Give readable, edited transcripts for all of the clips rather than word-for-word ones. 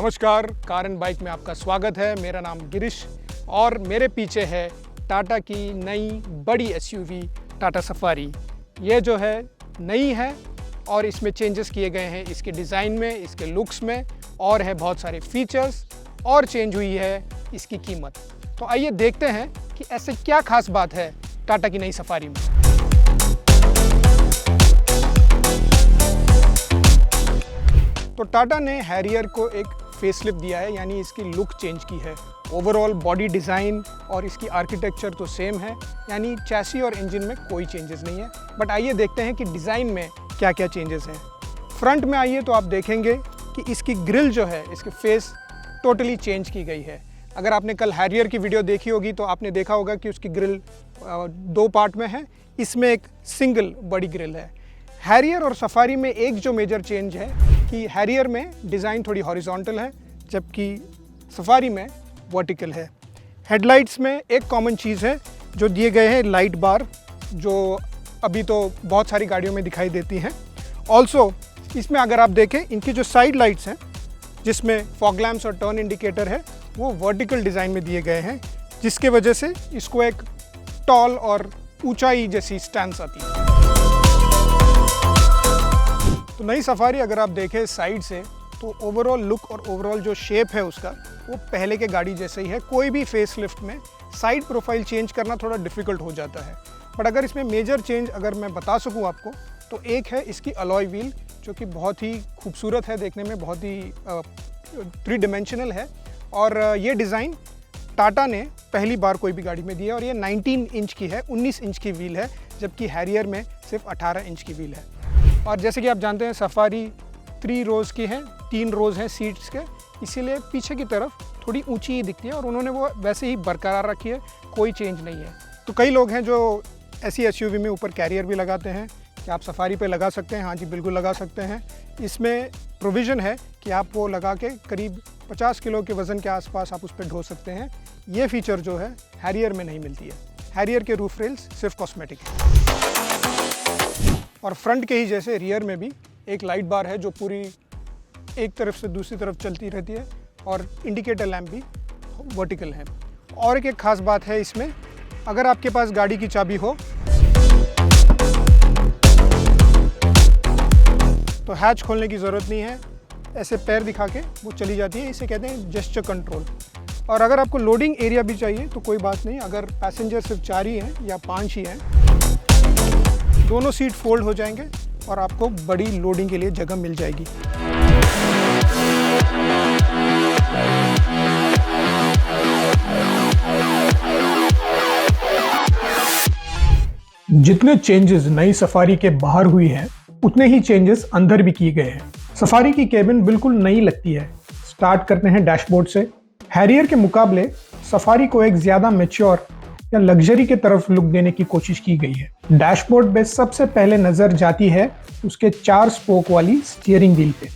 नमस्कार, car and bike में आपका स्वागत है। मेरा नाम गिरीश और मेरे पीछे है टाटा की नई बड़ी एसयूवी टाटा सफारी। ये जो है नई है और इसमें चेंजेस किए गए हैं इसके डिज़ाइन में, इसके लुक्स में और है बहुत सारे फीचर्स और चेंज हुई है इसकी कीमत। तो आइए देखते हैं कि ऐसे क्या खास बात है टाटा की नई सफारी में। तो टाटा ने हैरियर को एक फेसलिफ्ट दिया है, यानी इसकी लुक चेंज की है। ओवरऑल बॉडी डिज़ाइन और इसकी आर्किटेक्चर तो सेम है, यानी चैसी और इंजन में कोई चेंजेस नहीं है। बट आइए देखते हैं कि डिज़ाइन में क्या क्या चेंजेस हैं। फ्रंट में आइए तो आप देखेंगे कि इसकी ग्रिल जो है, इसकी फेस टोटली चेंज की गई है। अगर आपने कल हैरियर की वीडियो देखी होगी तो आपने देखा होगा कि उसकी ग्रिल दो पार्ट में है, इसमें एक सिंगल बड़ी ग्रिल है। हैरियर और सफारी में एक जो मेजर चेंज है कि हैरियर में डिज़ाइन थोड़ी हॉरिजॉन्टल है जबकि सफारी में वर्टिकल है। हेडलाइट्स में एक कॉमन चीज़ है जो दिए गए हैं लाइट बार, जो अभी तो बहुत सारी गाड़ियों में दिखाई देती हैं। ऑल्सो इसमें अगर आप देखें, इनकी जो साइड लाइट्स हैं जिसमें फॉग लैम्प्स और टर्न इंडिकेटर है वो वर्टिकल डिज़ाइन में दिए गए हैं, जिसके वजह से इसको एक टॉल और ऊंचाई जैसी स्टैंस आती है। तो नई सफारी अगर आप देखें साइड से तो ओवरऑल लुक और ओवरऑल जो शेप है उसका वो पहले के गाड़ी जैसे ही है। कोई भी फेसलिफ्ट में साइड प्रोफाइल चेंज करना थोड़ा डिफ़िकल्ट हो जाता है। बट अगर इसमें मेजर चेंज अगर मैं बता सकूं आपको तो एक है इसकी अलॉय व्हील, जो कि बहुत ही खूबसूरत है देखने में, बहुत ही 3 डिमेंशनल है। और ये डिज़ाइन टाटा ने पहली बार कोई भी गाड़ी में दिया और ये 19 इंच की है, 19 इंच की व्हील है, जबकि हैरियर में सिर्फ 18 इंच की व्हील है। और जैसे कि आप जानते हैं सफारी 3 रोज़ की है, 3 रोज़ हैं सीट्स के, इसीलिए पीछे की तरफ थोड़ी ऊंची ही दिखती है और उन्होंने वो वैसे ही बरकरार रखी है, कोई चेंज नहीं है। तो कई लोग हैं जो ऐसी एसयूवी में ऊपर कैरियर भी लगाते हैं कि आप सफारी पे लगा सकते हैं। हाँ जी, बिल्कुल लगा सकते हैं। इसमें प्रोविज़न है कि आप वो लगा के करीब 50 किलो के वज़न के आसपास आप उस पर ढो सकते हैं। ये फीचर जो है हैरियर में नहीं मिलती है। हैरियर के रूफ रेल्स सिर्फ कॉस्मेटिक है। और फ्रंट के ही जैसे रियर में भी एक लाइट बार है जो पूरी एक तरफ से दूसरी तरफ चलती रहती है और इंडिकेटर लैंप भी वर्टिकल है। और एक खास बात है इसमें, अगर आपके पास गाड़ी की चाबी हो तो हैच खोलने की ज़रूरत नहीं है, ऐसे पैर दिखा के वो चली जाती है। इसे कहते हैं जेस्चर कंट्रोल। और अगर आपको लोडिंग एरिया भी चाहिए तो कोई बात नहीं, अगर पैसेंजर सिर्फ 4 ही हैं या 5 ही हैं, दोनों सीट फोल्ड हो जाएंगे और आपको बड़ी लोडिंग के लिए जगह मिल जाएगी। जितने चेंजेस नई सफारी के बाहर हुई हैं, उतने ही चेंजेस अंदर भी किए गए हैं। सफारी की केबिन बिल्कुल नई लगती है। स्टार्ट करते हैं डैशबोर्ड से। हैरियर के मुकाबले सफारी को एक ज्यादा मैच्योर या लग्जरी के तरफ लुक देने की कोशिश की गई है। डैशबोर्ड पे सबसे पहले नजर जाती है उसके 4 स्पोक वाली स्टीयरिंग व्हील पे।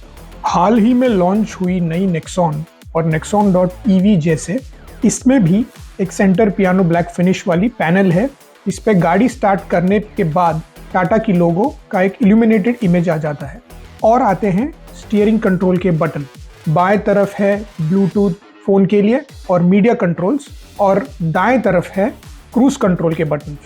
हाल ही में लॉन्च हुई नई नेक्सॉन और Nexon.ev जैसे इसमें भी एक सेंटर पियानो ब्लैक फिनिश वाली पैनल है। इस पे गाड़ी स्टार्ट करने के बाद टाटा की लोगो का एक इल्यूमिनेटेड इमेज आ जाता है। और आते हैं स्टीयरिंग कंट्रोल के बटन। बाएं तरफ है ब्लूटूथ फ़ोन के लिए और मीडिया कंट्रोल्स, और दाएं तरफ है क्रूज कंट्रोल के बटन।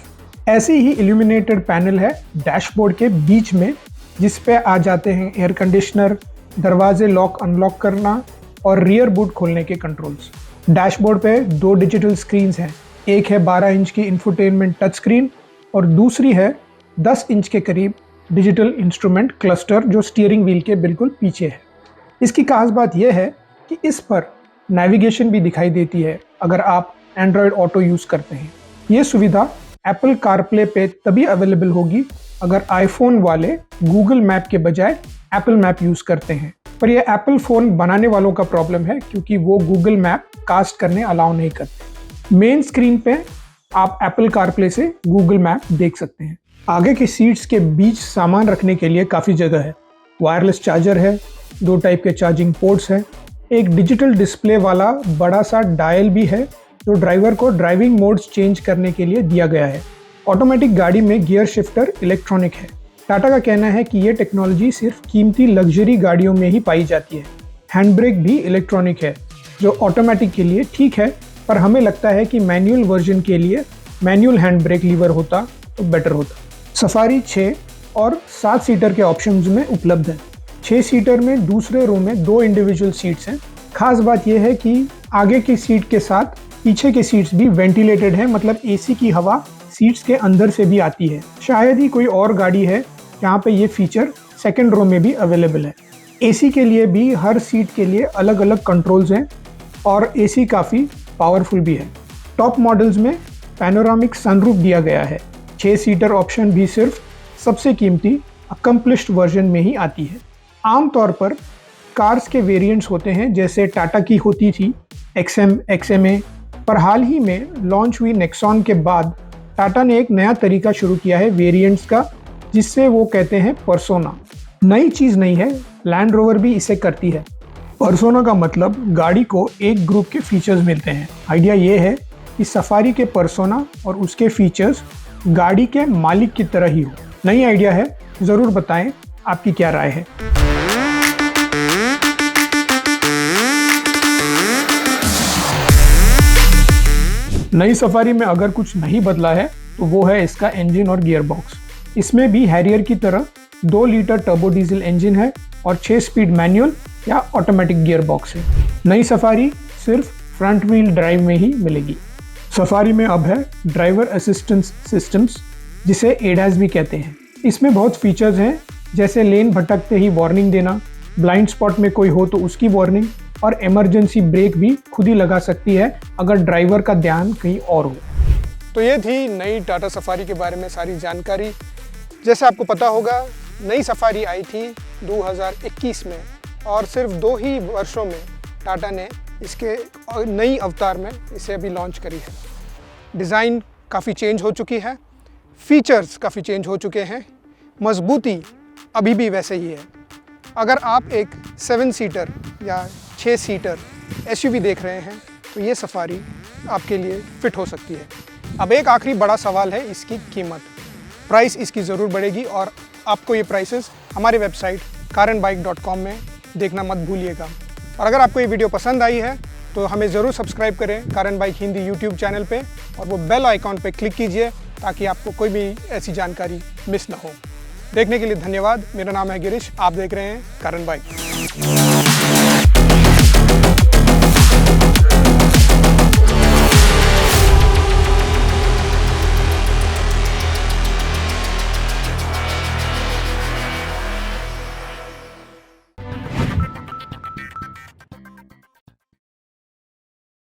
ऐसे ही इल्यूमिनेटेड पैनल है डैशबोर्ड के बीच में, जिस पे आ जाते हैं एयर कंडीशनर, दरवाजे लॉक अनलॉक करना और रियर बूट खोलने के कंट्रोल्स। डैशबोर्ड पे 2 डिजिटल स्क्रीन्स हैं। एक है 12 इंच की इंफोटेनमेंट टच स्क्रीन और दूसरी है 10 इंच के करीब डिजिटल इंस्ट्रूमेंट क्लस्टर, जो स्टीयरिंग व्हील के बिल्कुल पीछे है। इसकी खास बात यह है कि इस पर नेविगेशन भी दिखाई देती है अगर आप एंड्रॉयड ऑटो यूज़ करते हैं। ये सुविधा एप्पल कारप्ले पे तभी अवेलेबल होगी अगर आईफोन वाले गूगल मैप के बजाय एप्पल मैप यूज़ करते हैं। पर यह एप्पल फ़ोन बनाने वालों का प्रॉब्लम है, क्योंकि वो गूगल मैप कास्ट करने अलाउ नहीं करते। मेन स्क्रीन पे आप एप्पल कारप्ले से गूगल मैप देख सकते हैं। आगे के सीट्स के बीच सामान रखने के लिए काफ़ी जगह है। वायरलेस चार्जर है, 2 टाइप के चार्जिंग पोर्ट्स हैं, एक डिजिटल डिस्प्ले वाला बड़ा सा डायल भी है जो ड्राइवर को ड्राइविंग मोड्स चेंज करने के लिए दिया गया है। ऑटोमेटिक गाड़ी में गियर शिफ्टर इलेक्ट्रॉनिक है। टाटा का कहना है कि ये टेक्नोलॉजी सिर्फ कीमती लग्जरी गाड़ियों में ही पाई जाती है। हैंड ब्रेक भी इलेक्ट्रॉनिक है, जो ऑटोमेटिक के लिए ठीक है, पर हमें लगता है कि मैनुअल वर्जन के लिए मैनुअल हैंड ब्रेक लीवर होता तो बेटर होता। सफारी 6 और 7 सीटर के ऑप्शंस में उपलब्ध है। 6 सीटर में दूसरे रो में 2 इंडिविजुअल सीट्स हैं। खास बात यह है कि आगे की सीट के साथ पीछे के सीट्स भी वेंटिलेटेड है, मतलब एसी की हवा सीट्स के अंदर से भी आती है। शायद ही कोई और गाड़ी है जहाँ पे ये फीचर सेकंड रो में भी अवेलेबल है। एसी के लिए भी हर सीट के लिए अलग अलग कंट्रोल्स हैं और एसी काफ़ी पावरफुल भी है। टॉप मॉडल्स में पैनोरामिक सनरूफ दिया गया है। 6 सीटर ऑप्शन भी सिर्फ सबसे कीमती अकम्प्लिश्ड वर्जन में ही आती है। आमतौर पर कार्स के वेरिएंट्स होते हैं, जैसे टाटा की होती थी XM, XMA, पर हाल ही में लॉन्च हुई नेक्सॉन के बाद टाटा ने एक नया तरीका शुरू किया है वेरिएंट्स का, जिससे वो कहते हैं पर्सोना। नई चीज़ नहीं है, लैंड रोवर भी इसे करती है। पर्सोना का मतलब गाड़ी को एक ग्रुप के फीचर्स मिलते हैं। आइडिया ये है कि सफारी के पर्सोना और उसके फीचर्स गाड़ी के मालिक की तरह ही हो। नई आइडिया है, ज़रूर बताएं आपकी क्या राय है। नई सफारी में अगर कुछ नहीं बदला है तो वो है इसका इंजन और गियर बॉक्स। इसमें भी हैरियर की तरह 2 लीटर टर्बो डीजल इंजन है और 6 स्पीड मैनुअल या ऑटोमेटिक गियर बॉक्स है। नई सफारी सिर्फ फ्रंट व्हील ड्राइव में ही मिलेगी। सफारी में अब है ड्राइवर असिस्टेंस सिस्टम्स, जिसे एडास भी कहते हैं। इसमें बहुत फीचर्स हैं, जैसे लेन भटकते ही वार्निंग देना, ब्लाइंड स्पॉट में कोई हो तो उसकी वार्निंग, और इमरजेंसी ब्रेक भी खुद ही लगा सकती है अगर ड्राइवर का ध्यान कहीं और हो। तो ये थी नई टाटा सफारी के बारे में सारी जानकारी। जैसे आपको पता होगा, नई सफारी आई थी 2021 में और सिर्फ 2 ही वर्षों में टाटा ने इसके नई अवतार में इसे अभी लॉन्च करी है। डिज़ाइन काफ़ी चेंज हो चुकी है, फीचर्स काफ़ी चेंज हो चुके हैं, मजबूती अभी भी वैसे ही है। अगर आप एक 7 सीटर या 6 सीटर SUV देख रहे हैं तो ये सफारी आपके लिए फिट हो सकती है। अब एक आखिरी बड़ा सवाल है इसकी कीमत। प्राइस इसकी ज़रूर बढ़ेगी और आपको ये प्राइसेस हमारे वेबसाइट karanbike.com में देखना मत भूलिएगा। और अगर आपको ये वीडियो पसंद आई है तो हमें ज़रूर सब्सक्राइब करें कारण बाइक हिंदी YouTube चैनल पे, और वो बेल आइकॉन पे क्लिक कीजिए ताकि आपको कोई भी ऐसी जानकारी मिस ना हो। देखने के लिए धन्यवाद। मेरा नाम है गिरीश, आप देख रहे हैं कारण बाइक।